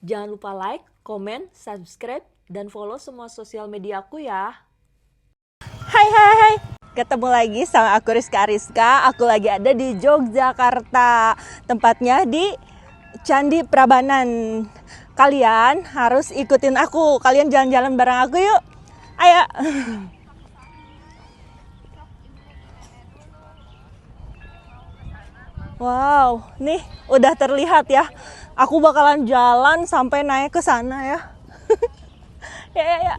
Jangan lupa like, komen, subscribe, dan follow semua sosial media aku ya. Hai, ketemu lagi sama aku Rizka Ariska. Aku lagi ada di Yogyakarta, tempatnya di Candi Prambanan. Kalian harus ikutin aku, kalian jalan-jalan bareng aku yuk. Ayo. Wow, nih udah terlihat ya. Aku bakalan jalan sampai naik ke sana ya. Ya.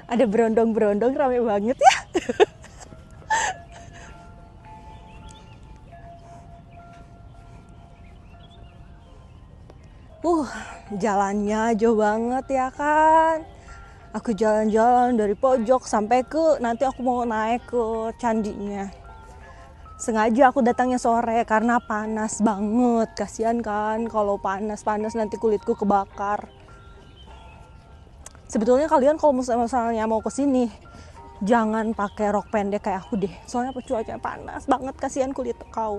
Ada berondong-berondong, rame banget ya. Jalannya jauh banget ya kan. Aku jalan-jalan dari pojok sampai ke, nanti aku mau naik ke candinya. Sengaja aku datangnya sore karena panas banget. Kasihan kan kalau panas nanti kulitku kebakar. Sebetulnya kalian kalau misalnya mau kesini, jangan pakai rok pendek kayak aku deh. Soalnya cuacanya panas banget, kasihan kulit kau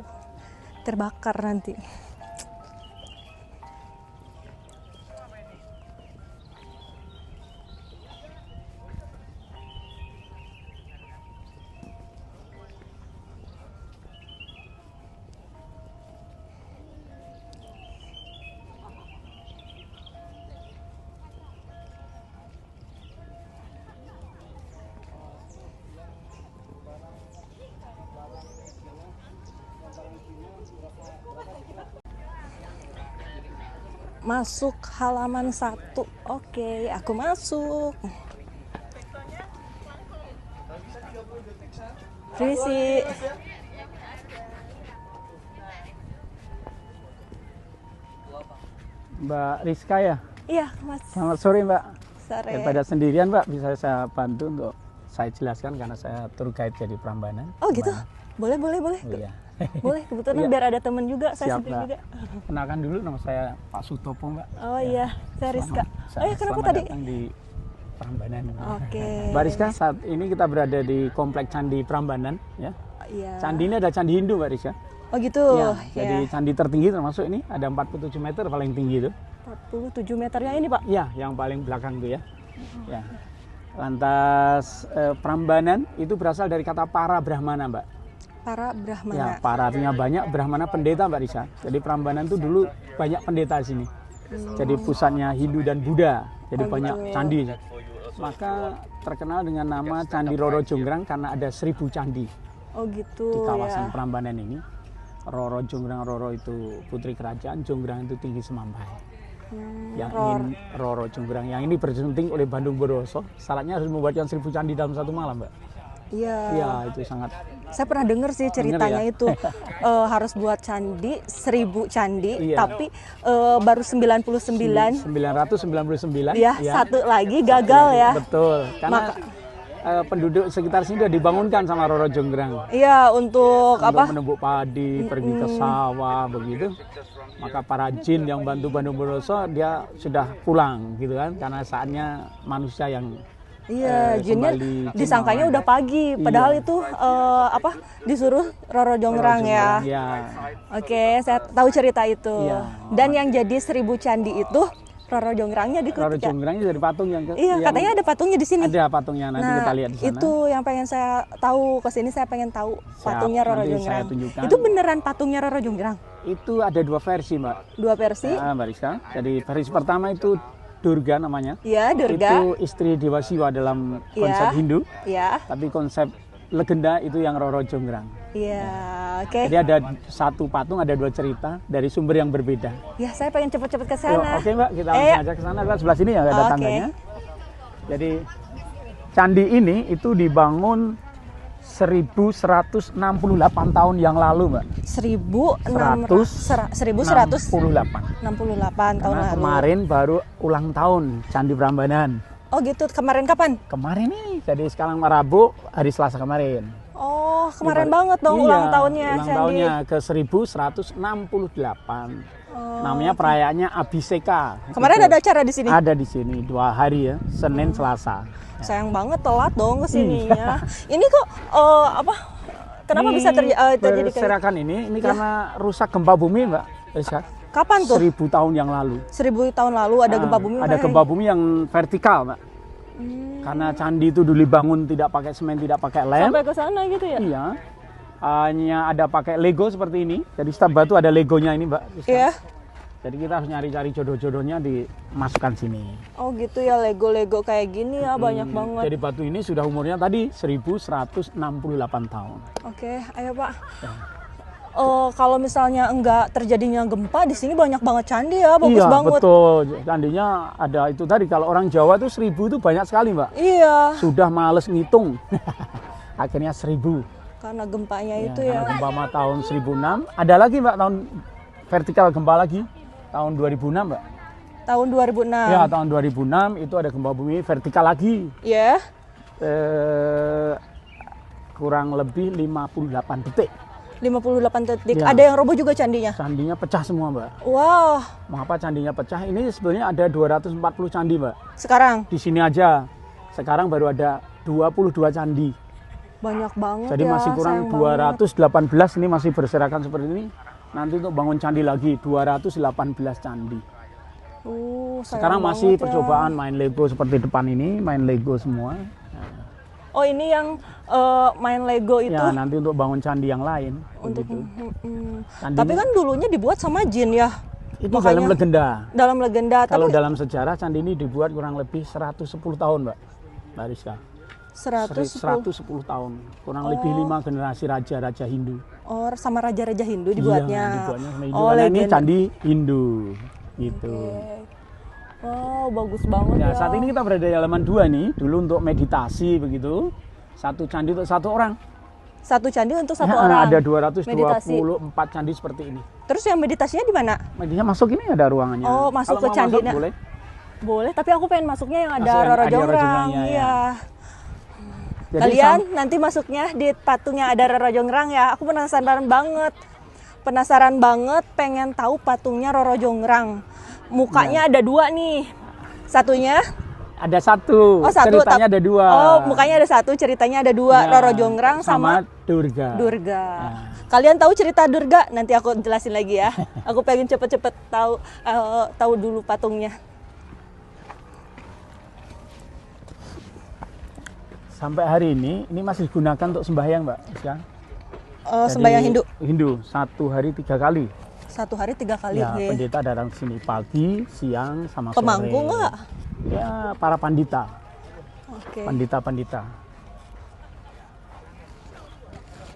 terbakar nanti. Masuk halaman 1. Oke, aku masuk. Permisi. Mbak Rizka ya? Iya, Mas. Selamat sore Mbak. Sore. Daripada sendirian Mbak, bisa saya bantu untuk saya jelaskan karena saya tour guide jadi Prambanan. Oh gitu? Boleh. Oh, iya. Boleh, kebetulan Iya. biar ada temen juga, saya Siap, sendiri Mbak. juga. Kenalkan dulu, nama saya Pak Sutopo Mbak. Oh iya, saya Rizka. Oh iya, kenapa Selamat tadi? datang di Prambanan. Oke. Mbak Rizka, saat ini kita berada di Komplek Candi Prambanan ya. Iya. Candi ini ada Candi Hindu Mbak Rizka. Oh gitu. Iya, jadi candi tertinggi termasuk ini ada 47 meter paling tinggi itu. 47 meternya ini, Pak. Iya, yang paling belakang tuh ya. Ya. Lantas Prambanan itu berasal dari kata para Brahmana, Mbak. Para Brahmana. Ya, para artinya banyak, Brahmana pendeta, Mbak Risa. Jadi Prambanan itu dulu banyak pendeta di sini. Jadi pusatnya Hindu dan Buddha. Jadi banyak candi. Maka terkenal dengan nama Candi Roro Jonggrang karena ada 1000 candi Oh gitu. di kawasan ya. Prambanan ini. Roro Jonggrang, Roro itu putri kerajaan, Jonggrang itu tinggi semampai. Yang ingin Roro Jonggrang yang ini bersunting oleh Bandung Bondowoso, syaratnya harus membuatkan 1000 candi dalam satu malam, Mbak. Iya. Iya, itu sangat. Saya pernah dengar sih ceritanya ya? itu harus buat candi 1000 candi, Iya. tapi baru 99. 999. Ya, satu lagi gagal ya. Betul, karena penduduk sekitar sini sudah dibangunkan sama Roro Jonggrang. Iya, untuk apa? Menumbuk padi, pergi ke sawah, begitu. Maka para jin yang bantu Bandung Bondowoso dia sudah pulang gitu kan, karena saatnya manusia yang Iya, jinnya kembali disangkanya malam. udah pagi, padahal Iya. itu apa? Disuruh Roro Jonggrang ya. Ya. Oke, saya tahu cerita itu. Iya. Dan yang jadi 1000 candi itu Roro Jonggrangnya di Roro Jonggrangnya dari patung yang Iya, katanya ada patungnya di sini. ada patungnya, nanti Nah, kita lihat di sana. itu yang pengen saya tahu. Kesini saya pengen tahu Siap, patungnya Roro nanti saya Jonggrang. tunjukkan. Itu beneran patungnya Roro Jonggrang? Itu ada 2 versi, Mbak. 2 versi? Ya, Mbak Rizka. Jadi versi pertama itu Durga namanya. Iya, Durga. Itu istri Dewa Siwa dalam konsep Iya. Hindu. Iya. Tapi konsep legenda itu yang Roro Jonggrang. Iya, oke. Jadi ada satu patung, ada 2 cerita dari sumber yang berbeda. Ya, saya pengen cepet-cepet ke Yuk, sana. oke Mbak, kita langsung aja ke sana. Lihat sebelah sini ya, ada Oke. tandanya. Jadi candi ini itu dibangun 1168 tahun yang lalu, Mbak. 1168 tahun Karena lalu. kemarin baru ulang tahun Candi Prambanan. Oh gitu, kemarin kapan? Kemarin ini, jadi sekarang Rabu, hari Selasa kemarin. Oh, kemarin banget dong ulang tahunnya ulang Candi. tahunnya ke 1168. Namanya perayaannya Abhiseka. Kemarin Gitu. ada acara di sini. Ada di sini 2 hari ya, Senin, Selasa. Sayang banget telat dong ke sininya. Ini kok kenapa bisa terjadi kayak berserakan ini karena rusak gempa bumi, Mbak. Rizka. kapan tuh? 1000 tahun yang lalu. 1000 tahun lalu ada gempa bumi. Ada gempa bumi yang vertikal, Mbak. Karena candi itu dulu dibangun tidak pakai semen, tidak pakai lem. Sampai ke sana gitu ya? Iya. Hanya ada pakai Lego seperti ini. Jadi setiap batu ada Legonya ini, Mbak. Rizka. Iya. Jadi kita harus nyari-cari jodoh-jodohnya dimasukkan sini. Oh gitu ya, Lego-Lego kayak gini ya, banyak banget. Jadi batu ini sudah umurnya tadi 1168 tahun. Oke, ayo Pak. Ya. Kalau misalnya enggak terjadinya gempa, di sini banyak banget candi ya, bagus Iya, banget. betul. Candinya ada itu tadi. Kalau orang Jawa tuh 1000 itu banyak sekali, Mbak. Iya, Sudah males ngitung. Akhirnya 1000. karena gempanya itu Karena ya. gempa tahun 1006. Ada lagi, Mbak, tahun vertikal gempa lagi. Tahun 2006, Mbak. Tahun 2006. Ya, tahun 2006 itu ada gempa bumi vertikal lagi. Ya. Kurang lebih 58 detik. 58 detik. Ya. Ada yang roboh juga candinya. Candinya pecah semua, Mbak. Wah, Mengapa candinya pecah? Ini sebenarnya ada 240 candi, Mbak. sekarang Di sini aja. Sekarang baru ada 22 candi. banyak banget Jadi ya. masih kurang sayang banget. 218, ini masih berserakan seperti ini. Nanti untuk bangun candi lagi 218 candi. Sayang Sekarang masih banget ya. percobaan main Lego seperti depan ini, main Lego semua. Oh, ini yang main Lego itu Ya, nanti untuk bangun candi yang lain. untuk begitu. Candi Tapi ini- kan dulunya dibuat sama jin ya. itu makanya- dalam legenda. Dalam legenda, Kalau tapi dalam sejarah candi ini dibuat kurang lebih 110 tahun, Mbak. Mbak Rizka. 110 110 tahun. Kurang lebih 5 generasi raja-raja Hindu. sama raja-raja Hindu dibuatnya. Iya, dibuatnya sama Hindu. Oh, Karena ini legenda. candi Hindu. Gitu. Wow, bagus banget Ya, ya. saat ini kita berada di halaman 2 nih. Dulu untuk meditasi begitu. Satu candi untuk satu orang. Satu candi untuk satu Ya, orang. ada 224 Meditasi. candi seperti ini. Terus yang meditasinya di mana? Medianya masuk ini ada ruangannya. Oh, masuk Kalau ke mau candinya. masuk, boleh. Boleh, tapi aku pengen masuknya yang ada Masuk yang Roro ada Roro Jonggrang. Jonggrangnya, ya. Iya. Jadi Kalian nanti masuknya di patungnya ada Roro Jonggrang ya. Aku penasaran banget. Penasaran banget pengen tahu patungnya Roro Jonggrang. Mukanya ada 2 nih. Satunya ada satu. Oh, satu, Ceritanya ada 2. Oh, mukanya ada 1, ceritanya ada 2. Ya, Roro Jonggrang sama Durga. Durga. Ya. Kalian tahu cerita Durga? Nanti aku jelasin lagi ya. Aku pengen cepet-cepet tahu dulu patungnya. Sampai hari ini masih digunakan untuk sembahyang, Mbak. Ya. Jadi, Sembahyang Hindu. Hindu 1 hari 3 kali. 1 hari 3 kali. Ya, Oke. pendeta datang ke sini pagi, siang, sama sore. Pemangku nggak? Ya, para pandita. Oke. Pandita-pandita.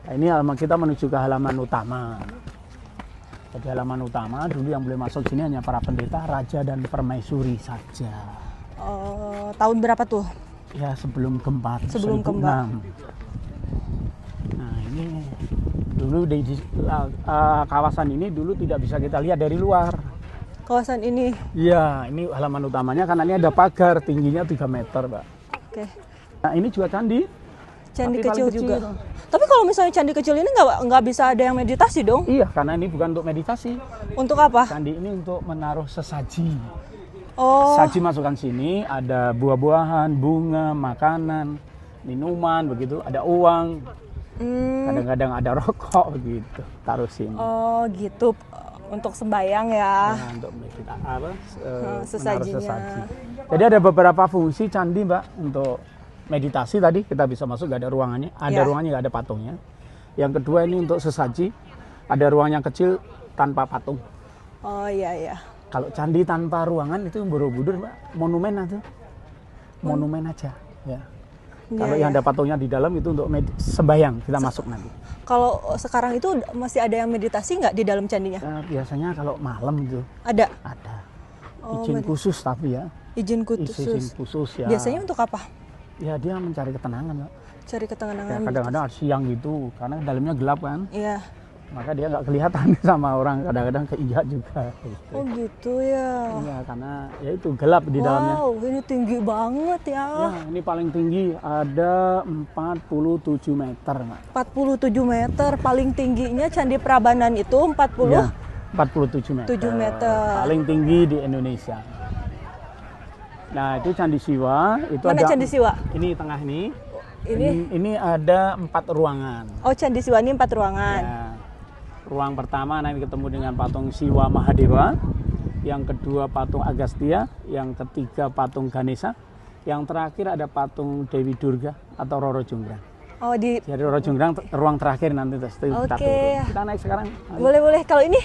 Nah, ini halaman kita menuju ke halaman utama. Jadi halaman utama dulu yang boleh masuk sini hanya para pendeta, raja dan permaisuri saja. Tahun berapa tuh? Ya, sebelum gempa. Sebelum 1006. Nah, ini dulu kawasan ini dulu tidak bisa kita lihat dari luar. Kawasan ini. Iya, ini halaman utamanya karena ini ada pagar tingginya 3 meter, Mbak. Oke. Nah, ini juga candi. Candi Tapi kecil paling juga. kecil. Tapi kalau misalnya candi kecil ini nggak bisa ada yang meditasi dong? Iya, karena ini bukan untuk meditasi. Untuk apa? Candi ini untuk menaruh sesaji. Oh, Saji masukkan sini, ada buah-buahan, bunga, makanan, minuman, begitu. Ada uang, kadang-kadang ada rokok, begitu. Taruh sini. oh gitu. Untuk sembayang ya. Ya, untuk kita menaruh sesajinya. sesaji. Jadi ada beberapa fungsi candi, Mbak, untuk meditasi tadi kita bisa masuk, gak ada ruangannya, ada Ya. ruangannya gak ada patungnya. Yang kedua ini untuk sesaji, ada ruang yang kecil tanpa patung. Oh iya iya. Kalau candi tanpa ruangan itu Borobudur, Mbak, monumen aja, monumen aja. Ya. Kalau Iya, yang iya. ada patungnya di dalam itu untuk sembahyang, kita masuk nanti. Kalau sekarang itu masih ada yang meditasi nggak di dalam candinya? Biasanya kalau malam itu Ada. ada Oh, izin khusus tapi ya, Izin izin khusus. khusus ya. Biasanya untuk apa? Ya dia mencari ketenangan, Mbak. Cari Ya, ketenangan. kadang-kadang siang gitu, karena dalamnya gelap kan. Iya. Maka dia nggak kelihatan sama orang, kadang-kadang keinjak juga. Gitu. Oh gitu ya. Iya, karena ya itu gelap di dalamnya. Wow, ini tinggi banget ya. Ya, ini paling tinggi ada 47 meter, Mbak. 47 meter, paling tingginya Candi Prambanan itu 40. Ya, 47 meter. 7 meter. Paling tinggi di Indonesia. Nah, itu Candi Siwa, itu Mana ada Candi Siwa? ini tengah ini. Ini? Ini ada 4 ruangan. Oh, Candi Siwa ini 4 ruangan. Ya. Ruang pertama nanti ketemu dengan patung Siwa Mahadewa, yang kedua patung Agastya, yang ketiga patung Ganesha, yang terakhir ada patung Dewi Durga atau Roro Jonggrang. Oh, di Jadi Roro Jonggrang ruang terakhir nanti kita Oke. turun. Kita naik sekarang. Ayo. boleh. Kalau ini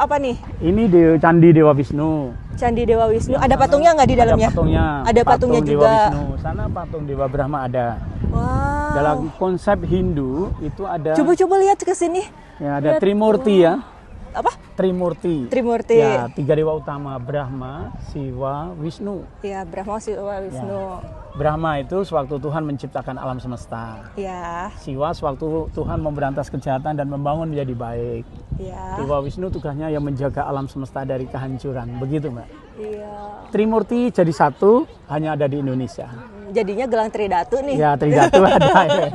apa nih? Ini Candi Dewa Wisnu. Candi Dewa Wisnu. Ada patungnya nggak di dalamnya? Ada patungnya. Ada patungnya patung juga. Dewa Wisnu. Sana patung Dewa Brahma ada. Wow. Dalam konsep Hindu itu ada Coba lihat ke sini. ya ada Lihat. Trimurti ya. Apa? Trimurti. Trimurti. Ya, 3 dewa utama, Brahma, Siwa, Wisnu. Iya, Brahma Siwa Wisnu. Brahma itu sewaktu Tuhan menciptakan alam semesta. Iya. Siwa sewaktu Tuhan memberantas kejahatan dan membangun menjadi baik. Iya. Dewa Wisnu tugasnya yang menjaga alam semesta dari kehancuran. Begitu, Mbak. Iya. Trimurti jadi satu, hanya ada di Indonesia. Jadinya gelang Tridatu nih. Ya, Tridatu ada.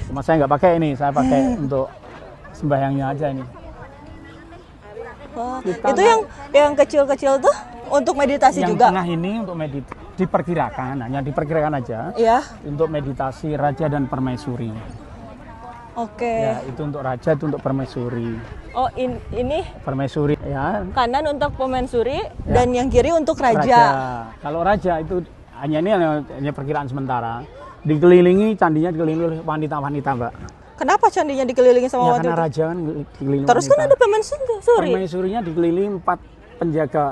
Cuma saya nggak pakai ini, saya pakai untuk sembahyangnya aja ini. Wah, Kita itu yang kecil-kecil tuh untuk meditasi Yang juga. tengah ini untuk diperkirakan, hanya diperkirakan aja. Iya. Untuk meditasi Raja dan Permaisuri. Oke. Ya, itu untuk Raja, itu untuk Permaisuri. Oh, ini Permaisuri ya. kanan untuk Permaisuri dan yang kiri untuk Raja. Kalau Raja itu hanya perkiraan sementara. Dikelilingi, candinya dikelilingi oleh wanita-wanita, Mbak. Kenapa candinya dikelilingi sama Ya, wanita? karena Raja kan dikelilingi Terus wanita. kan ada Permaisuri. Permaisurinya dikelilingi 4 penjaga.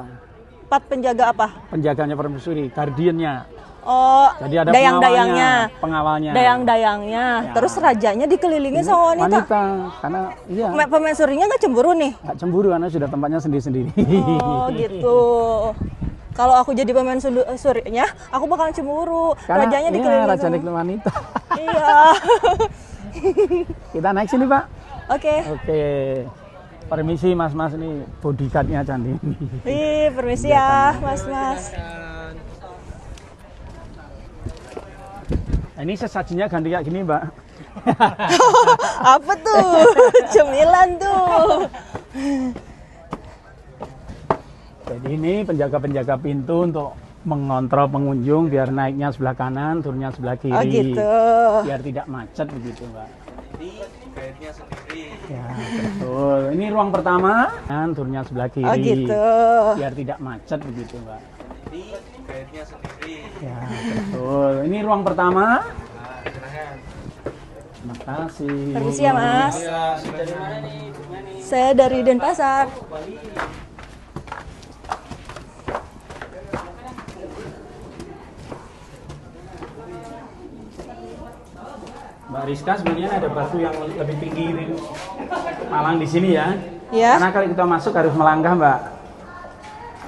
4 penjaga apa? Penjaganya Permaisuri, guardiannya. Oh, Jadi ada dayang-dayangnya. pengawalnya. Dayang-dayangnya. Ya. Terus rajanya dikelilingi sama wanita. Karena iya Permaisurinya nggak cemburu nih? nggak cemburu karena sudah tempatnya sendiri-sendiri. Oh, gitu. Kalau aku jadi permaisurinya, aku bakalan cemburu. Karena Rajanya iya, dikelilingi Raja sama... dan wanita. Iya. Kita naik sini, Pak. Oke. Oke. Permisi Mas-mas, ini bodyguardnya Candi ini. Wih, permisi ya, Mas-mas. Nah, ini sesajinya ganti kayak gini, Mbak. Apa tuh? Cemilan tuh. Jadi ini penjaga-penjaga pintu untuk mengontrol pengunjung biar naiknya sebelah kanan, turunnya sebelah kiri. Oh gitu. Biar tidak macet begitu, Mbak. Jadi guide-nya sendiri. Ya, betul. Ini ruang pertama, kan turunnya sebelah kiri. Oh gitu. Biar tidak macet begitu, Mbak. Jadi guide-nya sendiri. Ya, betul. Ini ruang pertama. Nah, silahkan. Terima kasih. Permisi ya, Mas. Ya, dari mana nih? Saya dari Denpasar. Mbak Rizka, sebenarnya ada batu yang lebih tinggi ini. Malang di sini ya. Ya. Karena kalau kita masuk harus melangkah, Mbak.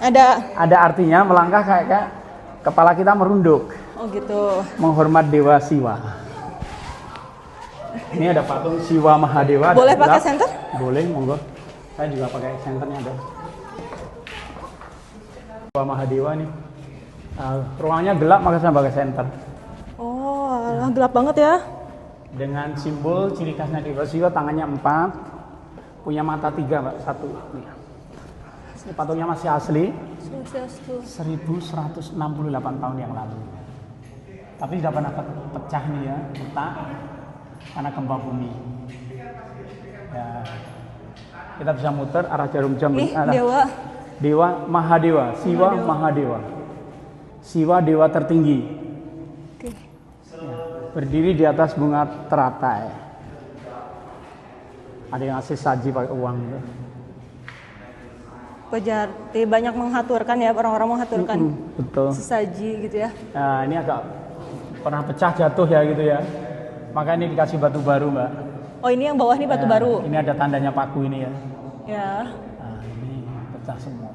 Ada. Artinya melangkah kayak kepala kita merunduk, Oh gitu. menghormat Dewa Siwa. Ini ada patung Siwa Mahadewa. Boleh ada pakai gelap. senter? Boleh, monggo. Saya juga pakai senternya ada. Siwa Mahadewa nih. Ruangnya gelap maka saya pakai senter. Oh, alah, gelap banget ya. Dengan simbol ciri khasnya Dewa Siwa, tangannya 4, punya mata 3, Mbak. 1 nih. Ini patungnya masih asli, 1168 tahun yang lalu. Tapi sudah pernah pecah nih ya, retak karena gempa bumi. Ya, kita bisa muter arah jarum jam. Nih, Dewa. Mahadewa, Siwa Mahadewa. Siwa dewa tertinggi. Oke. Berdiri di atas bunga teratai. Ada yang ngasih saji pakai uang gitu. Berarti banyak menghaturkan ya, orang-orang menghaturkan Betul. sesaji gitu ya. Nah, ini agak pernah pecah jatuh ya gitu ya. Maka ini dikasih batu baru, Mbak. Oh, ini yang bawah nih batu Nah, baru. Ini ada tandanya paku ini ya. Ya, Nah, ini pecah semua.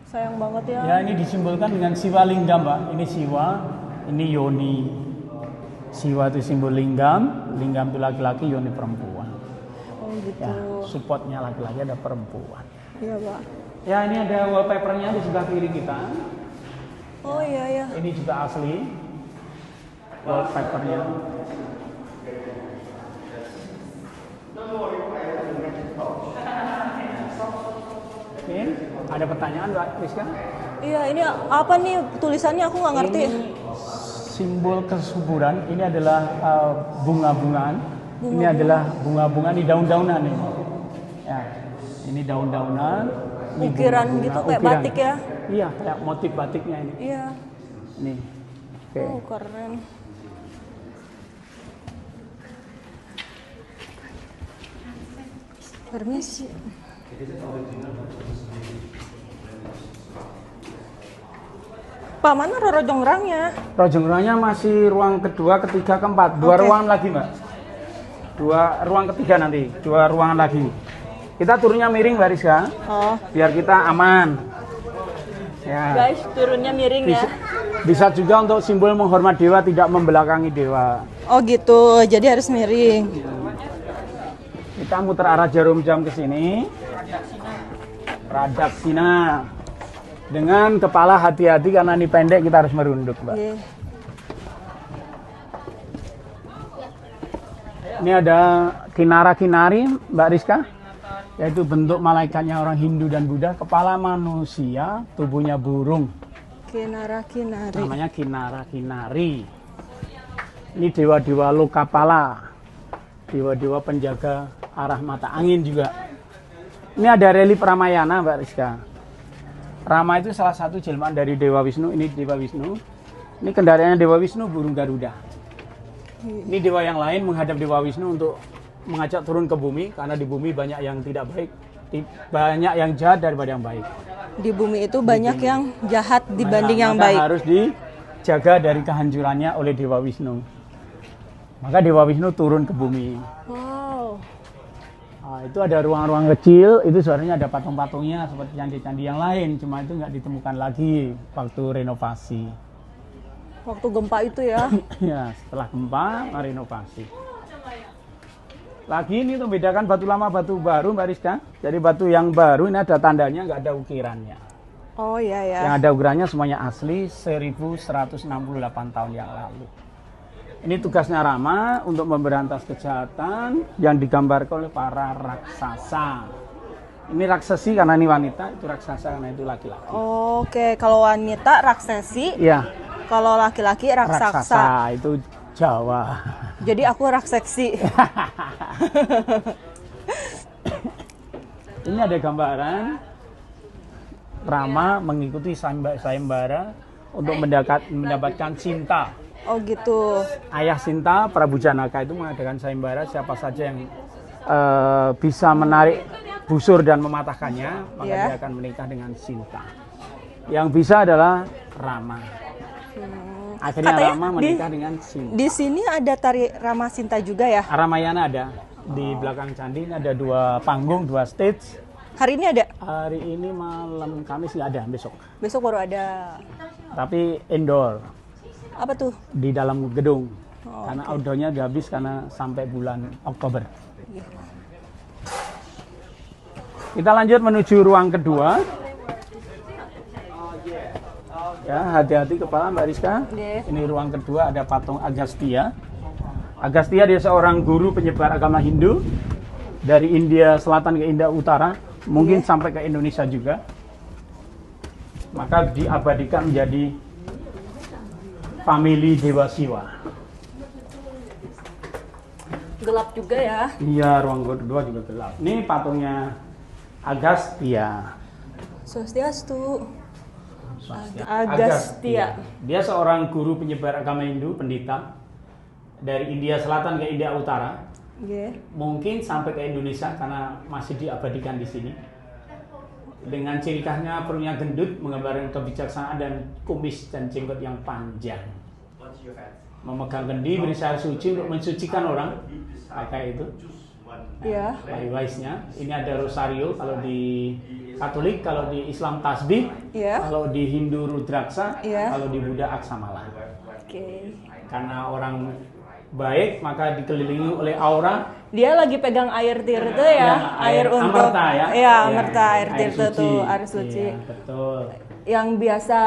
sayang banget ya. Ya, ini disimbolkan dengan Siwa Lingga, Mbak. Ini Siwa, Ini yoni. Siwa itu simbol linggam, linggam itu laki-laki, yoni perempuan. Oh gitu. Ya, supportnya laki-laki ada perempuan. Iya Pak. Ya, ini ada wallpapernya di sebelah kiri kita. Oh iya ya. Ini juga asli wallpapernya. Oke, ada pertanyaan Mbak Rizka? Iya ini apa nih tulisannya aku nggak ngerti. Ini simbol kesuburan. Ini adalah bunga-bungaan. Ini adalah bunga-bunga di daun-daunan ini. Ya, ini daun-daunan. Ini Ukiran bunga-bunga, gitu kayak ukiran. batik ya. Iya, kayak motif batiknya ini. Iya. Nih. Oke. Oh keren. Permisi. Pak, mana Roro Jonggrangnya? Rojonggrangnya masih ruang kedua, ketiga, keempat. Dua Oke. ruangan lagi, Mbak. Dua ruang ketiga nanti. Dua ruangan lagi. Kita turunnya miring, Mbak Rizka. Oh, Biar kita aman. Ya. guys, turunnya miring ya. Bisa juga untuk simbol menghormat dewa, tidak membelakangi dewa. Oh gitu, jadi harus miring. Kita muter arah jarum jam ke sini. Pradaksina. Dengan kepala hati-hati karena ini pendek kita harus merunduk, Mbak. Iya. Ini ada kinara-kinari, Mbak Rizka. Yaitu bentuk malaikatnya orang Hindu dan Buddha. Kepala manusia, tubuhnya burung. Kinara-kinari. Namanya kinara-kinari. Ini dewa-dewa lokapala. Dewa-dewa penjaga arah mata angin juga. Ini ada relief Ramayana, Mbak Rizka. Rama itu salah satu jelmaan dari Dewa Wisnu. Ini Dewa Wisnu. Ini kendaraannya Dewa Wisnu, burung Garuda. Ini dewa yang lain menghadap Dewa Wisnu untuk mengajak turun ke bumi. Karena di bumi banyak yang tidak baik. Banyak yang jahat daripada yang baik. Di bumi itu banyak yang jahat dibanding yang Maka baik. harus dijaga dari kehancurannya oleh Dewa Wisnu. Maka Dewa Wisnu turun ke bumi. Wow. Nah, itu ada ruang-ruang kecil, itu sebenarnya ada patung-patungnya seperti candi-candi yang lain, cuma itu nggak ditemukan lagi waktu renovasi. Waktu gempa itu ya. Ya, setelah gempa, renovasi. Lagi ini untuk membedakan batu lama, batu baru, Mbak Rizka. Jadi batu yang baru ini ada tandanya, nggak ada ukirannya. Oh iya ya. Yang ada ukirannya semuanya asli 1168 tahun yang lalu. Ini tugasnya Rama untuk memberantas kejahatan yang digambarkan oleh para raksasa. Ini raksasi karena ini wanita, itu raksasa karena itu laki-laki. Oke, kalau wanita raksesi, Iya, kalau laki-laki raksasa. raksasa itu Jawa. Jadi aku raksesi. Ini ada gambaran Rama mengikuti sayembara untuk mendapatkan cinta. Oh gitu. Ayah Sinta, Prabu Janaka itu mengadakan sayembara, siapa saja yang bisa menarik busur dan mematahkannya, maka Yeah. dia akan menikah dengan Sinta. Yang bisa adalah Rama. Akhirnya Katanya Rama menikah dengan Sinta. Di sini ada tari Rama Sinta juga ya? Ramayana ada di belakang candi, ini ada dua panggung, dua stage. Hari ini ada? Hari ini malam Kamis nggak ada, besok. Besok baru ada. Tapi indoor Apa tuh? di dalam gedung. Oh, Karena outdoornya udah habis karena sampai bulan Oktober. Iya. Kita lanjut menuju ruang kedua. Ya, hati-hati kepala Mbak Rizka. Iya. Ini ruang kedua, ada patung Agastya. Agastya dia seorang guru penyebar agama Hindu dari India Selatan ke India Utara, mungkin sampai ke Indonesia juga. Maka diabadikan menjadi famili Dewa Siwa. Gelap juga ya? Iya, ruang kedua juga gelap. Ini patungnya Agastya. Swastiastu. Agastya. Agastya. Dia seorang guru penyebar agama Hindu, pendeta dari India Selatan ke India Utara. Iya. Mungkin sampai ke Indonesia karena masih diabadikan di sini. Dengan ciri khasnya perutnya gendut, menggambarkan kebijaksanaan dan kumis dan jenggot yang panjang. Memegang kendi berisyarat suci untuk mensucikan orang, pakai itu. Iya. Wise-nya. Ini ada rosario kalau di Katolik, kalau di Islam tasbih, Iya. kalau di Hindu rudraksa, Iya. kalau di Buddha aksamala. Oke. Karena orang baik maka dikelilingi oleh aura Dia lagi pegang air tirta ya, air untuk amerta ya. Iya, amerta air tirta suci. tuh, air suci. Iya, betul. Yang biasa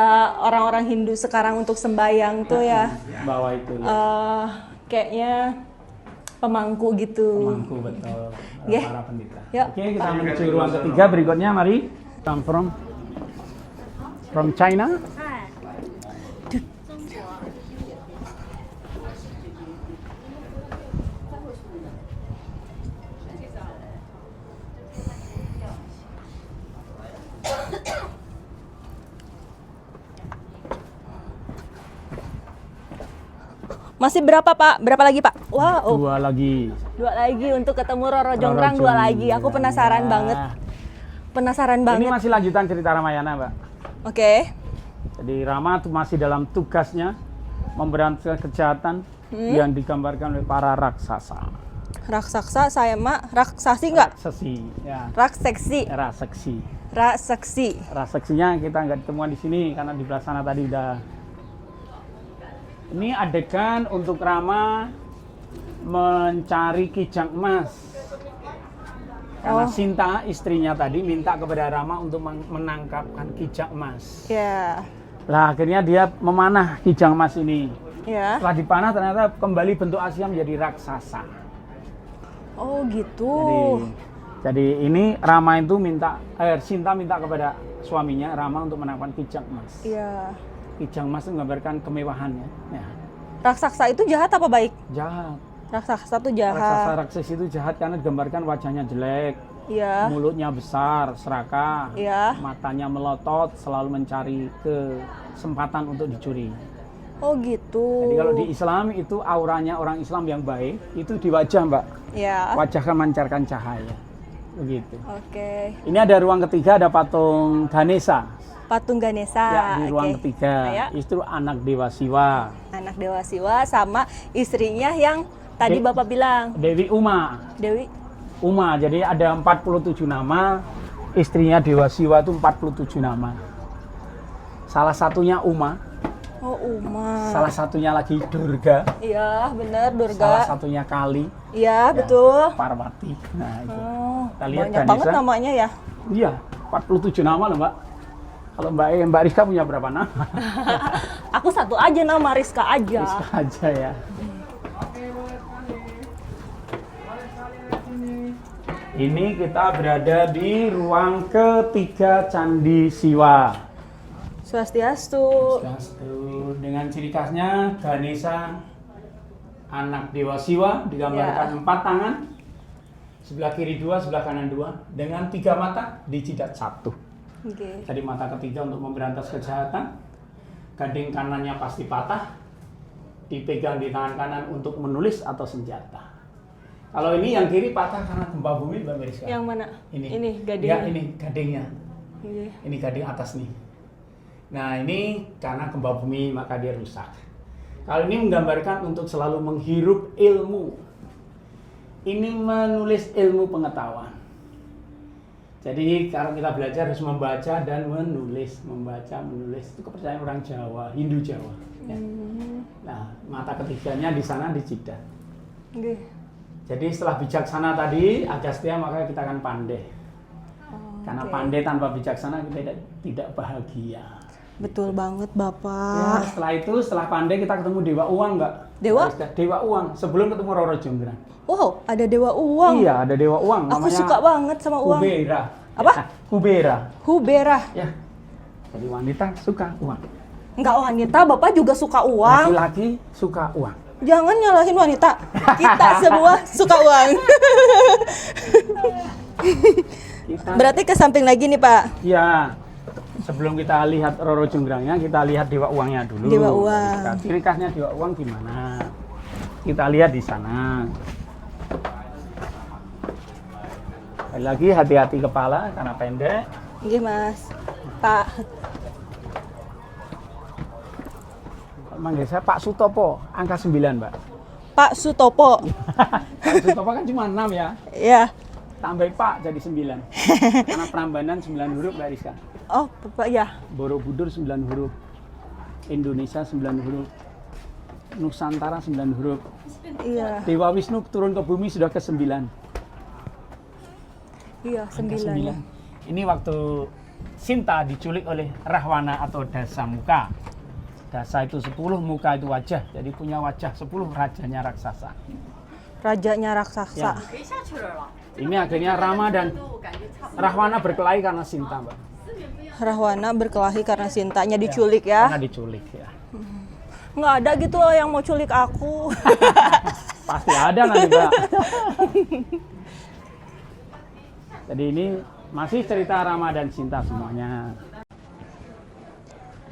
orang-orang Hindu sekarang untuk sembahyang tuh ya. Bawa itu ya. Kayaknya pemangku gitu. Pemangku betul. Yeah. Para pendeta. Ya. Oke, kita menuju ruang ketiga berikutnya, mari. Come from China. Masih berapa Pak? Berapa lagi Pak? Wow, Dua lagi. dua lagi untuk ketemu Roro Jonggrang, dua lagi. Aku penasaran banget. Penasaran Ini banget. masih lanjutan cerita Ramayana, Mbak. Oke. Jadi Rama tuh masih dalam tugasnya memberantas kejahatan yang digambarkan oleh para raksasa. Raksasa saya mak raksasi enggak? Raksasi, ya. Rakseksi. Raksasi. Rakseksi. Raksaksinya kita nggak ditemukan di sini karena di belah sana tadi udah. Ini adegan untuk Rama mencari kijang emas. Karena Sinta istrinya tadi minta kepada Rama untuk menangkapkan kijang emas. Ya. Lah akhirnya dia memanah kijang emas ini. Ya. Setelah dipanah ternyata kembali bentuk aslinya menjadi raksasa. Oh gitu. Jadi ini Rama itu Sinta minta kepada suaminya Rama untuk menangkapkan kijang emas. Iya. Kijang emas itu menggambarkan kemewahannya. Ya. Raksasa itu jahat apa baik? Jahat. Raksasa itu Raksasa jahat. raksasa itu jahat karena digambarkan wajahnya jelek, Iya. mulutnya besar, serakah, Iya. matanya melotot, selalu mencari kesempatan untuk dicuri. Oh gitu. Jadi kalau di Islam itu auranya orang Islam yang baik itu di wajah, Mbak. Ya. Wajah kan memancarkan cahaya. Begitu. Oke. Ini ada ruang ketiga, ada patung Ganesha. Patung Ganesha. Ya, di ruang Oke. ketiga. Ya. Itu anak Dewa Siwa. Anak Dewa Siwa sama istrinya yang tadi De- Bapak bilang Dewi Uma. Dewi. Uma, jadi ada 47 nama. Istrinya Dewa Siwa itu 47 nama. Salah satunya Uma, Oh Uma. salah satunya lagi Durga, Iya benar salah Durga. satunya Kali, Iya betul. Parwati. Nah, itu. Oh, Kita lihat banyak Ganesha. banget namanya ya. Iya, 47 nama loh, Mbak. Kalau Mbak Rizka punya berapa nama? Aku satu aja nama Rizka aja. Rizka aja ya. Ini kita berada di ruang ketiga Candi Siwa. Swastiastu. Swastiastu. Dengan ciri khasnya Ganesha, anak Dewa Siwa, digambarkan 4 tangan, sebelah kiri 2, sebelah kanan 2, dengan 3 mata, di jidat 1. Oke. Jadi mata ketiga untuk memberantas kejahatan, gading kanannya pasti patah, dipegang di tangan kanan untuk menulis atau senjata. Kalau ini yang kiri patah karena gempa bumi, Mbak Meriska. Yang mana? Ini gading. Ya, ini gadingnya. Iya. Ini gading atas nih. Nah ini karena gempa bumi maka dia rusak. Kalau ini menggambarkan untuk selalu menghirup ilmu. Ini menulis ilmu pengetahuan. Jadi kalau kita belajar harus membaca dan menulis. Membaca, menulis itu kepercayaan orang Jawa, Hindu Jawa. Ya. Nah mata ketiganya di sana di jidat. Oke. Jadi setelah bijaksana tadi, Agastya, maka kita akan pandai. Karena pandai tanpa bijaksana kita tidak bahagia. Betul banget Ya, Bapak. setelah pandai kita ketemu Dewa Uang, Mbak. Dewa? Dewa Uang, sebelum ketemu Roro Jonggrang. Wow, ada Dewa Uang. Iya, ada Dewa Uang. Aku suka banget sama uang. Kubera. Apa? Ya, Kubera. Hubera. Ya. Jadi wanita suka uang. Enggak wanita, Bapak juga suka uang. Laki-laki suka uang. Jangan nyalahin wanita. Kita semua suka uang. Kita, Berarti ke samping lagi nih, Pak. ya. Sebelum kita lihat Roro Jonggrangnya, kita lihat Dewa Uangnya dulu. Dewa Uang. Ciri khasnya Dewa Uang gimana? Kita lihat di sana. Sekali lagi hati-hati kepala karena pendek. Iya, Mas. Pak. Manggil saya Pak Sutopo, angka 9, Mbak. Pak Sutopo. Pak Sutopo kan cuma 6 ya. Ya. Tambah Pak jadi 9. Karena Prambanan 9 huruf, Mbak Rizka. Oh, Bapak ya. Borobudur 9 huruf. Indonesia 9 huruf. Nusantara 9 huruf. Iya, Dewa Wisnu turun ke bumi sudah ke-9. iya, Angka 9 ya. 9. Ini waktu Sinta diculik oleh Rahwana atau Dasa Muka. Dasa itu 10, muka itu wajah. Jadi punya wajah 10, rajanya raksasa. Rajanya raksasa. Ya. Ini akhirnya Rama dan Rahwana berkelahi karena Sinta, Mbak. Rahwana berkelahi karena Sintanya diculik ya. Karena diculik ya. Nggak ada gitu loh yang mau culik aku. Pasti ada nanti, Mbak. Jadi ini masih cerita Rama dan Sinta semuanya.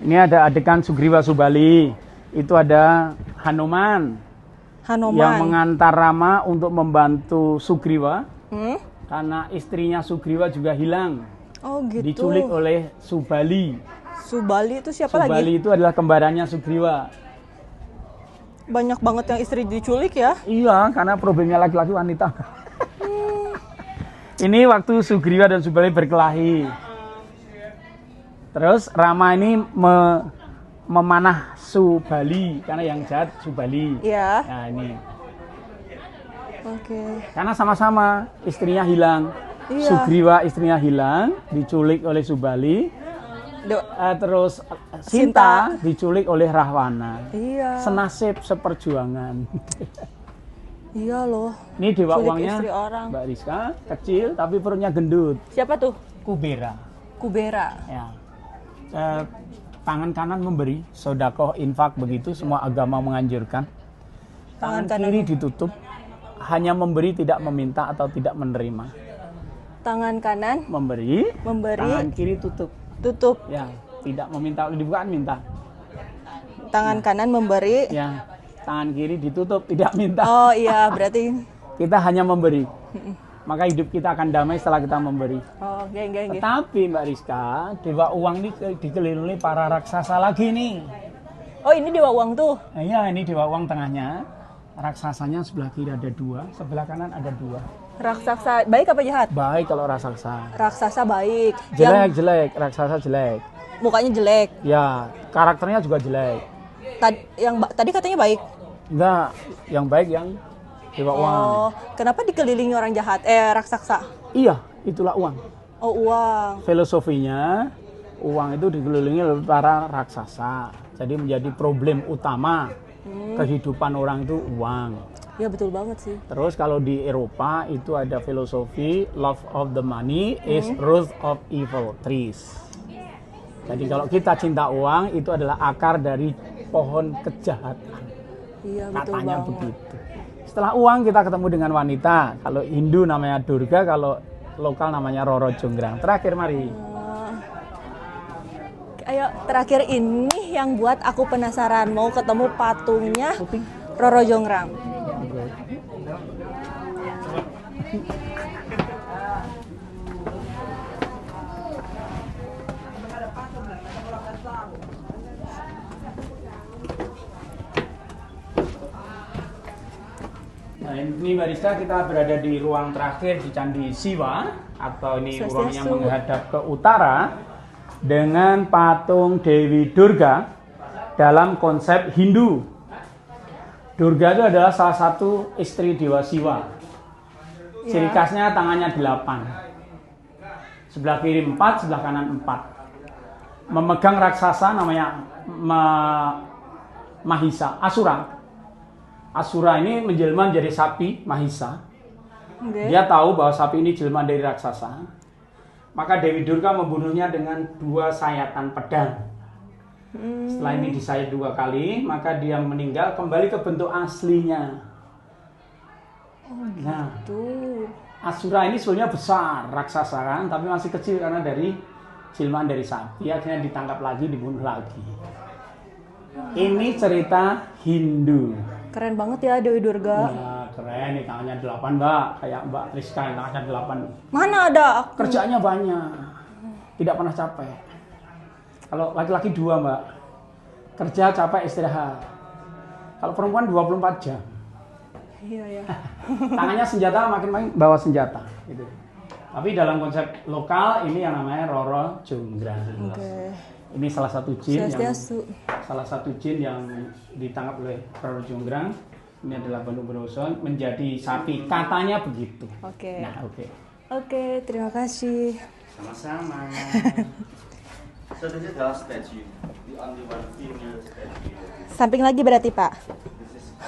Ini ada adegan Sugriwa Subali. Itu ada Hanuman yang Hanoman. mengantar Rama untuk membantu Sugriwa Hmm? karena istrinya Sugriwa juga hilang. Oh gitu. Diculik oleh Subali. Subali itu siapa Subali lagi? itu adalah kembarannya Sugriwa. Banyak banget yang istri diculik ya. Iya, karena problemnya laki-laki wanita. Ini waktu Sugriwa dan Subali berkelahi. Terus Rama ini memanah Subali karena yang jahat Subali. Iya. Nah ini, Oke. karena sama-sama istrinya hilang. Iya. Sugriwa istrinya hilang, diculik oleh Subali. Terus Sinta diculik oleh Rahwana. Iya. Senasib seperjuangan. Iya loh. Ini dewa Culik uangnya istri orang. Mbak Rizka, kecil tapi perutnya gendut. Siapa tuh? Kubera. Kubera. Ya. Tangan kanan memberi, sodakoh, infak, begitu semua agama menganjurkan. Tangan Tangan kanan. kiri ditutup, hanya memberi, tidak meminta atau tidak menerima. Tangan kanan Memberi, memberi, tangan kiri tutup. tutup. Ya, tidak meminta, dibukaan minta. Tangan kanan memberi. Ya, tangan kiri ditutup, tidak minta. Oh iya, berarti. Kita hanya memberi. Maka hidup kita akan damai setelah kita memberi. Oh, geng. Tetapi Mbak Rizka, dewa uang ini dikelilingi para raksasa lagi nih. Oh, ini dewa uang tuh. Nah, iya, ini dewa uang tengahnya. Raksasanya sebelah kiri ada 2, sebelah kanan ada 2. Raksasa baik apa jahat? Baik kalau raksasa. Raksasa baik. Jelek, raksasa jelek. Mukanya jelek. Ya, karakternya juga jelek. Tadi katanya baik. Enggak, yang baik yang dewa uang. Oh, kenapa dikelilingi orang jahat? Raksasa. Iya, itulah uang. Oh, uang. Filosofinya, uang itu dikelilingi oleh para raksasa. Jadi menjadi problem utama kehidupan orang itu uang. Ya betul banget sih. Terus kalau di Eropa itu ada filosofi love of the money is root of evil trees. Jadi kalau kita cinta uang itu adalah akar dari pohon kejahatan. Iya betul Katanya banget. begitu. Setelah uang kita ketemu dengan wanita. Kalau Hindu namanya Durga, kalau lokal namanya Roro Jonggrang. Terakhir mari. Ayo terakhir ini yang buat aku penasaran mau ketemu patungnya Kuping. Roro Jonggrang. Nah, ini Mbak Rizka, kita berada di ruang terakhir di Candi Siwa, atau ini Swastiastu. ruangnya menghadap ke utara dengan patung Dewi Durga dalam konsep Hindu. Durga itu adalah salah satu istri Dewa Siwa. Ciri khasnya tangannya 8. Sebelah kiri 4, sebelah kanan 4. Memegang raksasa namanya Mahisa, Asura. Asura ini menjelma menjadi sapi Mahisa. Oke. Dia tahu bahwa sapi ini jelma dari raksasa. Maka Dewi Durga membunuhnya dengan 2 sayatan pedang. Setelah ini disayat 2 kali, maka dia meninggal kembali ke bentuk aslinya. Nah, Tuh. Asura ini sebenarnya besar, raksasa kan, tapi masih kecil karena dari jelmaan dari sapi. Akhirnya ditangkap lagi, dibunuh lagi. Ini cerita Hindu. Keren banget ya Dewi Durga. Ya, keren nih, tangannya 8 Mbak, kayak Mbak Rizka yang tangannya 8. Mana ada aku? Kerjaannya banyak, tidak pernah capek. Kalau laki-laki 2 Mbak, kerja capek istirahat. Kalau perempuan 24 jam. Iya ya. Tangannya senjata, makin bawa senjata. Gitu. Tapi dalam konsep lokal ini yang namanya Roro Jonggrang. Oke. Ini salah satu jin Swastiastu. yang ditangkap oleh Roro Jonggrang. Ini adalah Bandung Bondowoso menjadi sapi, katanya begitu. Oke. Nah, oke. Oke, terima kasih. Sama-sama. So this is the last statue, the only one female statue. Samping lagi berarti Pak.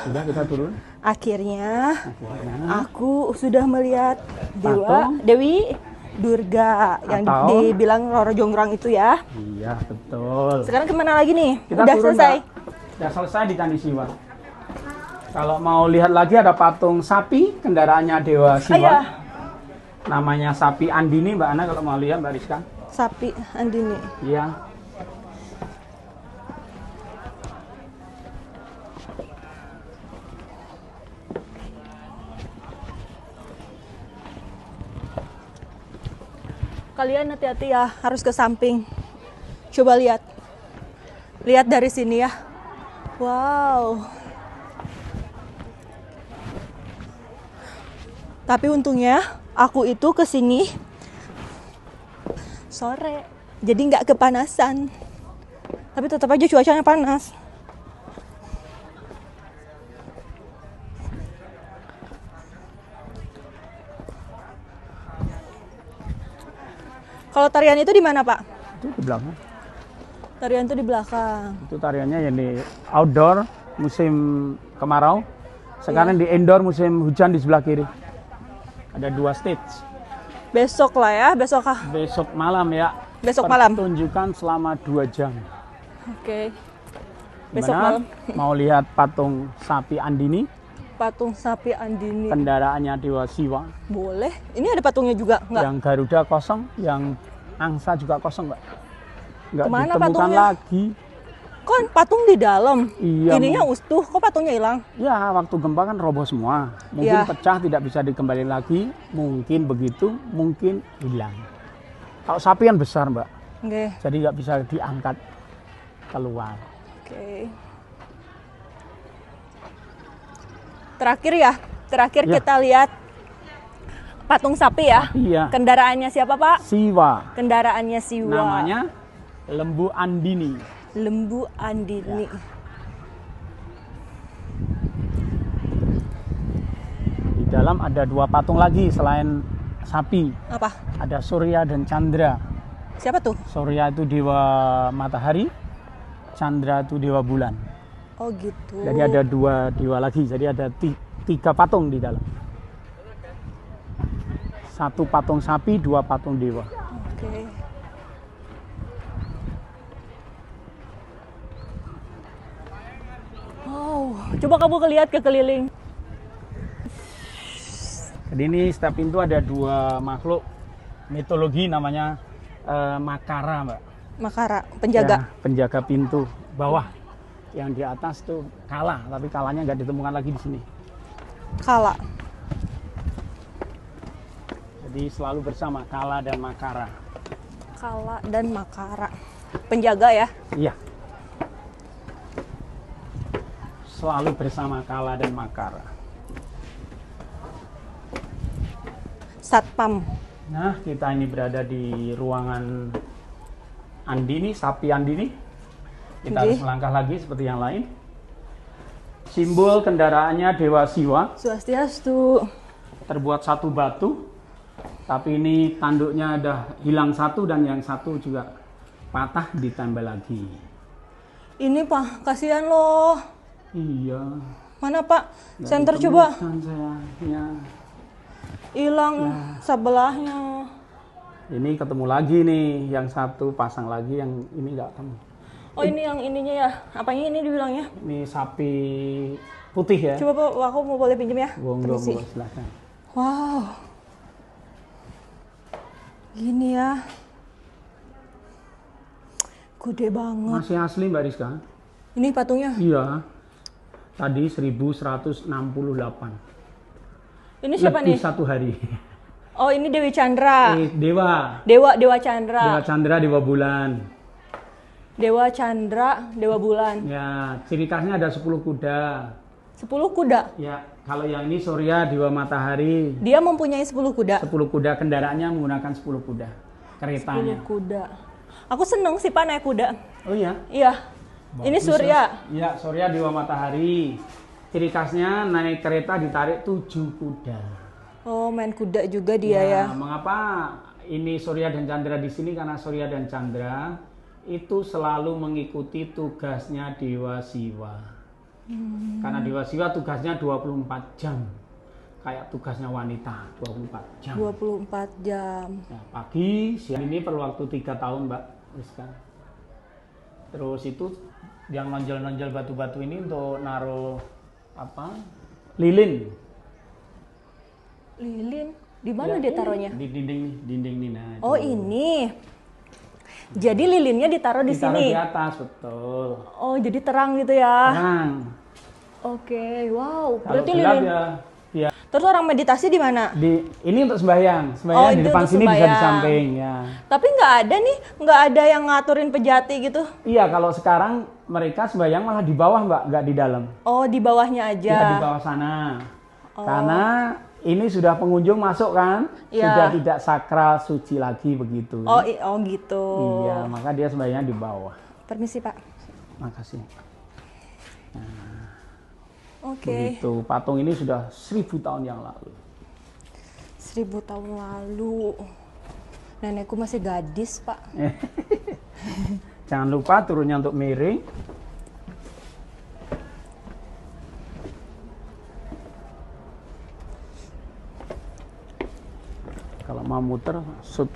Sudah kita turun. Akhirnya Akhirnya. aku sudah melihat Patung. Dewi Durga yang Atau- dibilang Roro Jonggrang itu ya. Iya, betul. Sekarang kemana lagi nih? Kita Udah turun, selesai. Mbak. Udah selesai di Candi Siwa. Kalau mau lihat lagi ada patung sapi, kendaraannya Dewa Siwa. Iya. Namanya sapi Andini, Mbak Ana kalau mau lihat, Mbak Rizka. Sapi Andini. Iya. Kalian hati-hati ya, harus ke samping. Coba lihat. Lihat dari sini ya. Wow. Tapi untungnya aku itu ke sini sore. Jadi nggak kepanasan. Tapi tetap aja cuacanya panas. Kalau tarian itu di mana, Pak? Itu di belakang. Tarian itu di belakang. Itu tariannya yang di outdoor musim kemarau. Sekarang di indoor musim hujan di sebelah kiri. Ada 2 stage. Besok lah ya, besok kah? Besok malam ya. Besok malam. Pertunjukan selama 2 jam. Oke. Besok Gimana? malam. Mau lihat patung sapi Andini, Patung sapi Andini. kendaraannya Dewa Siwa. Boleh. Ini ada patungnya juga, enggak? Yang Garuda kosong, yang angsa juga kosong, Mbak. Nggak Kemana ditemukan patungnya? lagi. Kan patung di dalam. Iya, Ininya utuh, kok patungnya hilang? Ya, waktu gempa kan roboh semua. Mungkin Iya. pecah, tidak bisa dikembalikan lagi. Mungkin begitu, mungkin hilang. Kalau sapi kan besar, Mbak. Oke. Jadi nggak bisa diangkat keluar. Oke. Terakhir ya, terakhir Ya. kita lihat patung sapi ya. Iya. Kendaraannya siapa, Pak? Siwa. Kendaraannya Siwa. Namanya Lembu Andini. Lembu Andini. Di dalam ada 2 patung lagi selain sapi. Apa? Ada Surya dan Chandra. Siapa tuh? Surya itu dewa matahari, Chandra itu dewa bulan. Oh gitu. Jadi ada 2 dewa lagi. Jadi ada 3 patung di dalam. 1 patung sapi, 2 patung dewa. Oke. Wow, coba kamu lihat ke keliling. Jadi ini setiap pintu ada 2 makhluk mitologi namanya Makara, Mbak. Makara, penjaga. Ya, penjaga pintu bawah. Yang di atas tuh Kala, tapi Kalanya nggak ditemukan lagi di sini. Kala. Jadi selalu bersama Kala dan Makara. Kala dan Makara. Penjaga ya. Iya. Selalu bersama Kala dan Makara. Satpam. Nah, kita ini berada di ruangan Andini, sapi Andini. Kita Oke. harus melangkah lagi seperti yang lain. Simbol kendaraannya Dewa Siwa, Swastiastu. terbuat 1 batu. Tapi ini tanduknya ada hilang 1 dan yang 1 juga patah ditambah lagi. Ini Pak, kasihan loh. Iya. Mana Pak? nggak Senter coba. ditemukan saya. Ya. Hilang sebelahnya. Ini ketemu lagi nih, yang 1 pasang lagi, yang ini nggak ketemu. Oh ini yang ininya ya. Apanya ini dibilangnya? Ini sapi putih ya. Coba Pak, aku mau boleh pinjam ya? Monggo, Permisi. monggo, silahkan. Wow. Gini ya. Gede banget. Masih asli Mbak Rizka? Ini patungnya. Iya. Tadi 1168. Ini siapa Lebih nih? 1 hari. Oh ini Dewi Chandra. Dewa. Dewa Chandra. Dewa Chandra, Dewa Bulan. Dewa Chandra, Dewa Bulan. Ya, ciri khasnya ada 10 kuda. 10 kuda. Ya, kalau yang ini Surya, Dewa Matahari. Dia mempunyai 10 kuda. 10 kuda, kendaraannya menggunakan 10 kuda. 10 Keretanya. kuda. Aku seneng sih Pak naik kuda. Oh iya. Iya. Ini Bagus, Surya. Iya, Surya Dewa Matahari. Ciri khasnya naik kereta ditarik 7 kuda. Oh, main kuda juga dia ya. Mengapa ini Surya dan Chandra di sini? Karena Surya dan Chandra itu selalu mengikuti tugasnya Dewa Siwa. Karena Dewa Siwa tugasnya 24 jam. Kayak tugasnya wanita, 24 jam. 24 jam. Ya, pagi, siang ini perlu waktu 3 tahun, Mbak Rizka. Terus itu yang nonjol-nonjol batu-batu ini untuk naruh apa? Lilin. Lilin, di mana Ya, dia taruhnya? Di dinding nih. Nah, Oh, itu. ini. Jadi lilinnya ditaruh di Ditaruh sini. di atas, betul. Oh, jadi terang gitu ya. Terang. Oke, wow. Kalau Berarti gelap lilin. ya Terus orang meditasi di mana? ini untuk sembahyang Oh, di itu depan untuk sini bisa di sembahyang. samping ya. Tapi nggak ada nih, nggak ada yang ngaturin pejati gitu. Iya, kalau sekarang mereka sembahyang malah di bawah, Mbak, nggak di dalam. Oh, di bawahnya aja. Ya, di bawah sana. Oh. Karena ini sudah pengunjung masuk kan, Iya. sudah tidak sakral suci lagi begitu. Oh, oh gitu. Iya, maka dia sembahyang di bawah. Permisi, Pak. Makasih. Oke. Begitu. Patung ini sudah 1000 tahun yang lalu. 1000 tahun lalu. Nenekku masih gadis, Pak. Jangan lupa turunnya untuk miring. Kalau mau muter, sub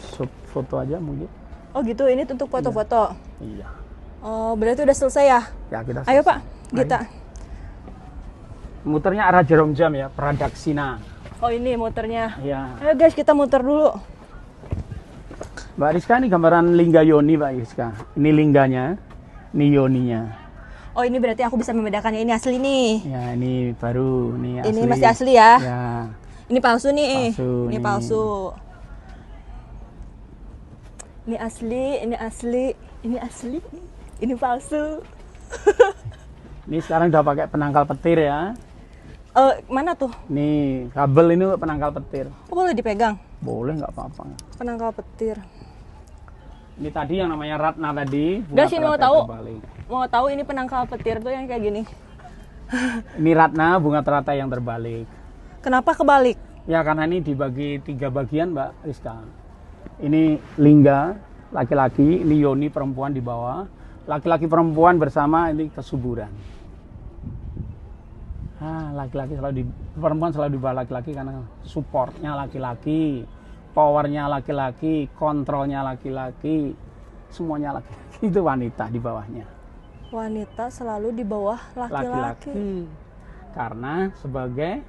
foto aja mungkin. Oh gitu, ini untuk foto-foto. Iya. Oh, berarti udah selesai ya? Ya kita. Ayo Pak, Ayo. kita. Muternya arah jarum jam ya, Pradaksina. Oh ini muternya. Iya. Ayo guys, kita muter dulu. Mbak Rizka, ini gambaran lingga yoni, Mbak Rizka. Ini lingganya, ini yoninya. Oh ini berarti aku bisa membedakannya, ini asli nih. Ya, ini baru, ini asli. Ini masih asli ya? Ya. Ini palsu nih. Palsu, Ini nih. palsu. Ini asli, ini asli, ini asli, ini palsu. Ini sekarang udah pakai penangkal petir ya. Mana tuh? Nih, kabel ini penangkal petir. Oh, boleh dipegang? Boleh, nggak apa-apa. Penangkal petir. Ini tadi yang namanya Ratna tadi. bunga Guys, ini mau teratai tahu? terbalik. Mau tahu ini penangkal petir tuh yang kayak gini? Ini Ratna, bunga teratai yang terbalik. Kenapa kebalik? Ya, karena ini dibagi 3 bagian, Mbak Rizka. Ini lingga, laki-laki, ini yoni perempuan di bawah. Laki-laki perempuan bersama ini kesuburan. Laki-laki perempuan selalu di bawah laki-laki karena supportnya laki-laki, powernya laki-laki, kontrolnya laki-laki, semuanya laki-laki. Itu wanita di bawahnya. Wanita selalu di bawah laki-laki. Karena sebagai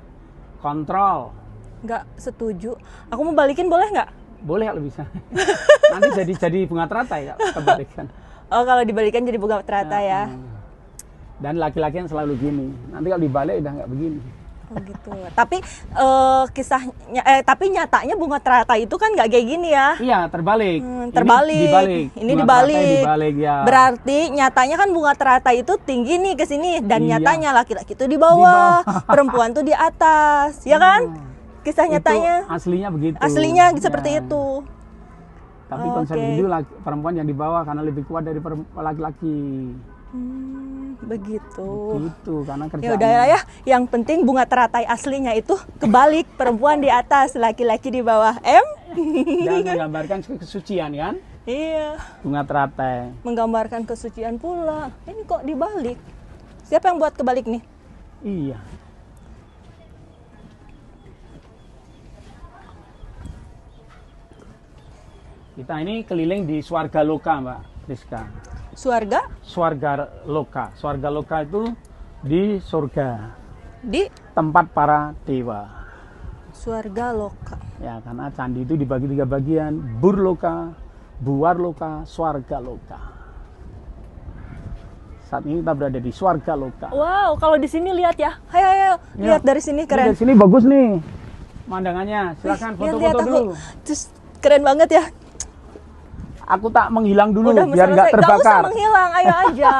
kontrol. Nggak setuju. Aku mau balikin boleh nggak? Boleh kalau bisa. Nanti jadi bunga teratai ya, kebalikan. Oh kalau dibalikan jadi bunga teratai ya. Dan laki-laki yang selalu gini. Nanti kalau dibalik udah nggak begini. Oh gitu. Tapi kisahnya, tapi nyatanya bunga teratai itu kan nggak kayak gini ya? Iya, terbalik. Terbalik. Ini dibalik. Ini Bunga dibalik. teratai dibalik ya. Berarti nyatanya kan bunga teratai itu tinggi nih ke sini dan Iya. nyatanya laki-laki itu di bawah, perempuan tuh di atas, ya kan? Kisah Itu nyatanya. aslinya begitu. Aslinya Ya. seperti itu. Tapi Oh, konsep oke. Hindu perempuan yang di bawah karena lebih kuat dari laki-laki. Begitu. Gitu, karena Ya kerjaan. udah ya, yang penting bunga teratai aslinya itu kebalik, perempuan di atas, laki-laki di bawah. Dan menggambarkan kesucian kan? Iya, Bunga teratai. menggambarkan kesucian pula. Ini kok dibalik? Siapa yang buat kebalik nih? Iya. Kita ini keliling di Swarga Loka, Mbak Rizka. Surga Swarga Loka. Swarga Loka itu di surga, di tempat para dewa. surga loka. Ya, karena candi itu dibagi 3 bagian, Burloka, Buwarloka, Swarga Loka. Saat ini kita berada di Swarga Loka. Wow, kalau di sini lihat ya. Ayo, lihat dari sini Ini keren. dari sini bagus nih pemandangannya. Silakan Lihat foto-foto aku. dulu. Terus keren banget ya. Aku tak menghilang dulu Udah biar nggak selesai. Nggak usah terbakar. menghilang, ayo aja.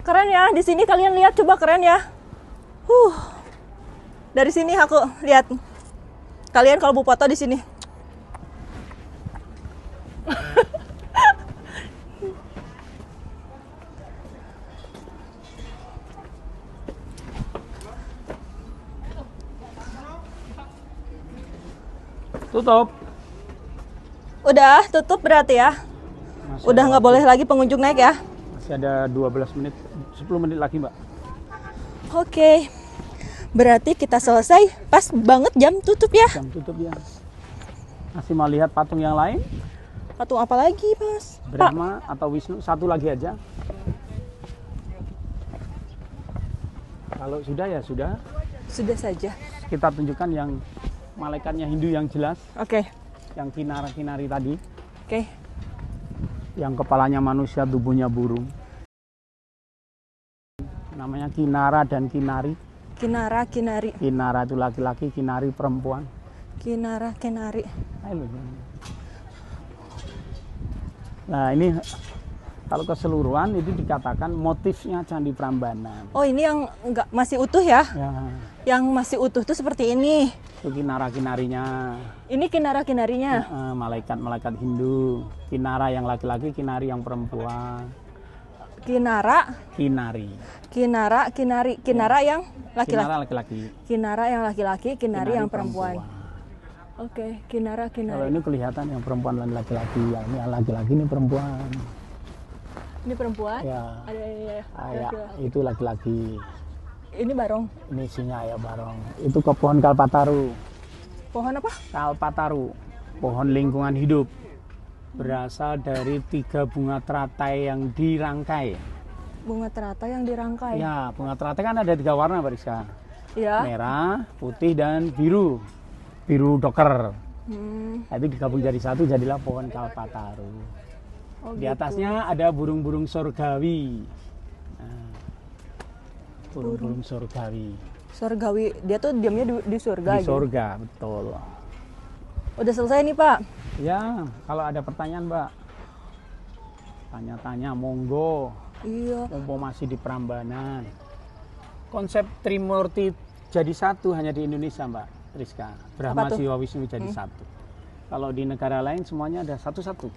Keren ya, di sini kalian lihat coba keren ya. Dari sini aku lihat. Kalian kalau mau foto di sini. Tutup. Udah tutup berarti ya? Masih Udah ada nggak boleh lagi pengunjung naik ya? Masih ada 12 menit, 10 menit lagi Mbak. Oke. Berarti kita selesai pas banget jam tutup ya? Jam tutup ya. Masih mau lihat patung yang lain? Patung apa lagi, Mas? Pak, Brahma atau Wisnu, satu lagi aja. Kalau sudah ya sudah. sudah saja. Kita tunjukkan yang malaikatnya Hindu yang jelas, Oke. yang kinara-kinari tadi, Oke. yang kepalanya manusia, tubuhnya burung. Namanya Kinara dan Kinari. Kinara, Kinari. Kinara itu laki-laki, Kinari perempuan. Kinara, Kinari. Ayo. Nah ini kalau keseluruhan itu dikatakan motifnya Candi Prambanan. Oh, ini yang enggak masih utuh ya? Ya, Yang masih utuh tuh seperti ini. itu kinara-kinarinya. Ini Kinara, Kinarinya. Malaikat-malaikat Hindu. Kinara yang laki-laki, Kinari yang perempuan. Kinara, Kinari. Kinara, Kinari. Kinara yang laki-laki. Kinara laki-laki. Kinara yang laki-laki, Kinari yang perempuan. Oke, Kinara, Kalau Kinari. ini kelihatan yang perempuan dan laki-laki. Ya, ini yang laki-laki, ini perempuan. Ini perempuan. Ya, Ada ya. ya itu laki-laki. Ini barong. Ini singa ya barong. Itu ke pohon kalpataru. Pohon apa? Kalpataru, pohon lingkungan hidup. Berasal dari 3 bunga teratai yang dirangkai. Bunga teratai yang dirangkai. Ya, bunga teratai kan ada 3 warna, Mbak Rizka. Ya. Merah, putih, dan biru. Biru doker. Nah, itu digabung jadi satu, jadilah pohon kalpataru. Oh, Di gitu. atasnya ada burung-burung surgawi. Nah, burung-burung surgawi. Surgawi. Dia tuh diamnya di surga. Di gitu. surga, betul. Udah selesai nih, Pak. Ya, kalau ada pertanyaan, Mbak, tanya-tanya, monggo. Iya. Mumpung masih di Prambanan. Konsep Trimurti jadi satu hanya di Indonesia, Mbak Rizka. Brahma, tuh? Siwa, Wisnu jadi satu. Kalau di negara lain semuanya ada satu-satu.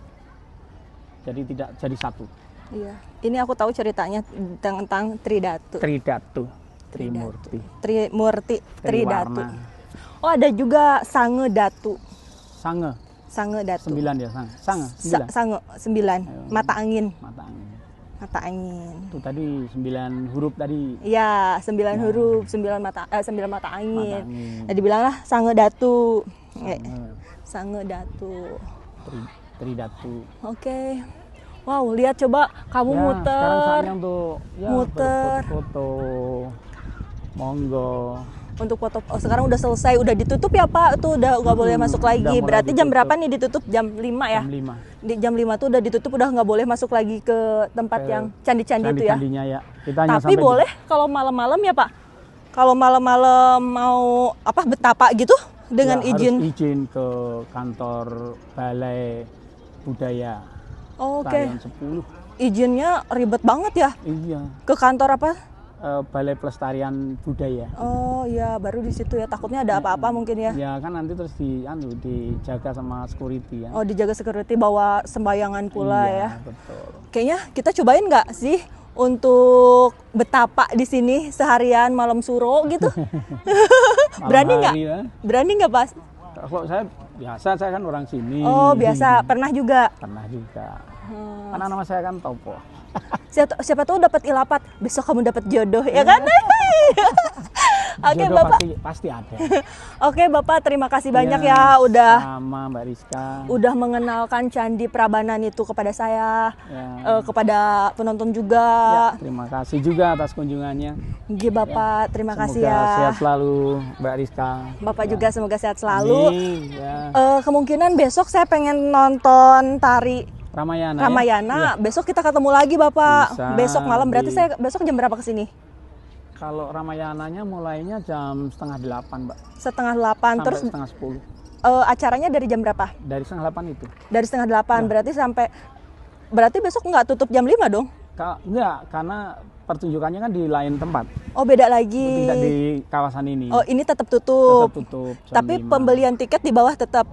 Jadi tidak jadi satu. Iya. Ini aku tahu ceritanya tentang Tridatu. Tridatu, Trimurti. Trimurti, Tridatu. Triwarna. Oh, ada juga Sange Datu. Sange, Sange Datu. 9 ya, Sange, 9. Sange 9. Mata angin. Mata angin. Mata angin. Itu tadi 9 huruf tadi. Iya, 9 huruf, 9 mata angin. Mata angin. Nah, dibilanglah Sange Datu. Sange, Sange Datu. Tridatu. Oke. Wow, lihat coba kamu Ya, sekarang muter. saatnya untuk ya, Muter. foto. Monggo. Untuk foto. Oh, sekarang udah selesai, udah ditutup ya, Pak? Tuh udah nggak boleh masuk udah lagi. mulai Berarti jam ditutup. berapa nih ditutup? Jam 5 ya? Jam 5. Di jam 5 tuh udah ditutup, udah nggak boleh masuk lagi ke tempat yang candi-candi itu ya. Candi-candinya ya. Kita hanya Tapi sampai boleh kalau malam-malam ya, Pak? Kalau malam-malam mau apa betapa gitu dengan ya, izin. harus izin ke kantor Balai Budaya. Oke. Tarian 10. Izinnya ribet banget ya. Iya. Ke kantor apa? Balai Pelestarian Budaya. Oh iya, baru di situ ya. Takutnya ada apa-apa mungkin ya. Ya kan nanti terus dijaga sama security ya. Oh, dijaga security, bawa sembayangan pula Iya, ya. betul. Kayaknya kita cobain nggak sih untuk betapa di sini seharian malam suro gitu? Berani Malam nggak? hari ya. Berani nggak, Pas? Kalau saya biasa, saya kan orang sini. Oh, biasa. Pernah juga. Pernah juga. Karena nama saya kan Topo. Siapa tahu dapat ilapat, besok kamu dapat jodoh, ya kan? Oke, Jodoh Bapak. pasti ada. Oke, Bapak, terima kasih banyak ya udah Sama Mbak Rizka. udah mengenalkan Candi Prambanan itu kepada saya, Ya. kepada penonton juga. Ya, terima kasih juga atas kunjungannya. Nggih, Bapak, terima kasih Semoga ya. sehat selalu Mbak Rizka. Bapak juga semoga sehat selalu. Amin, ya. Kemungkinan besok saya pengen nonton tari Ramayana. Ramayana. Ya? Iya. Besok kita ketemu lagi, Bapak. Bisa, Besok malam. Berarti di- saya besok jam berapa kesini? Kalau Ramayananya mulainya jam 7:30, Mbak. 7:30. Sampai Terus 7:30. acaranya dari jam berapa? Dari 7:30 itu. Dari 7:30. Ya. Berarti sampai berarti besok nggak tutup jam 5 dong? Enggak, karena pertunjukannya kan di lain tempat, Oh, beda lagi. tidak di kawasan ini. Oh, ini tetap tutup. Tetap tutup. jam Tapi 5. pembelian tiket di bawah tetap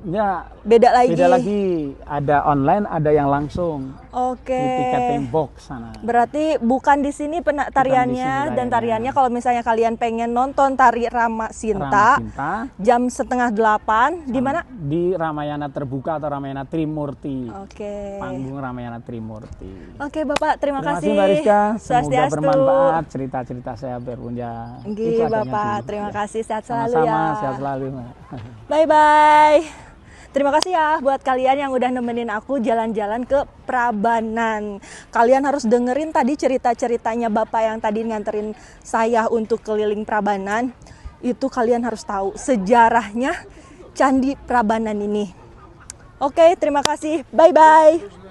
Ya, beda lagi. beda lagi. Ada online, ada yang langsung Oke. di ticketing box sana. Berarti bukan di sini tariannya, sini dan tariannya. tariannya kalau misalnya kalian pengen nonton tari Rama Sinta, Rama Sinta jam 7:30 di mana? di Ramayana Terbuka atau Ramayana Trimurti. Oke. Panggung Ramayana Trimurti. Oke, Bapak, terima kasih. Mbak Rizka, semoga Swastiastu. bermanfaat cerita-cerita saya berpunja. Nggih, Itu adanya Bapak, dulu. terima Ya. kasih, sehat selalu Sama-sama, ya. sehat selalu. Mbak. Bye-bye. Terima kasih ya buat kalian yang udah nemenin aku jalan-jalan ke Prabanan. Kalian harus dengerin tadi cerita-ceritanya Bapak yang tadi nganterin saya untuk keliling Prabanan. Itu kalian harus tahu sejarahnya Candi Prabanan ini. Oke, terima kasih. Bye-bye.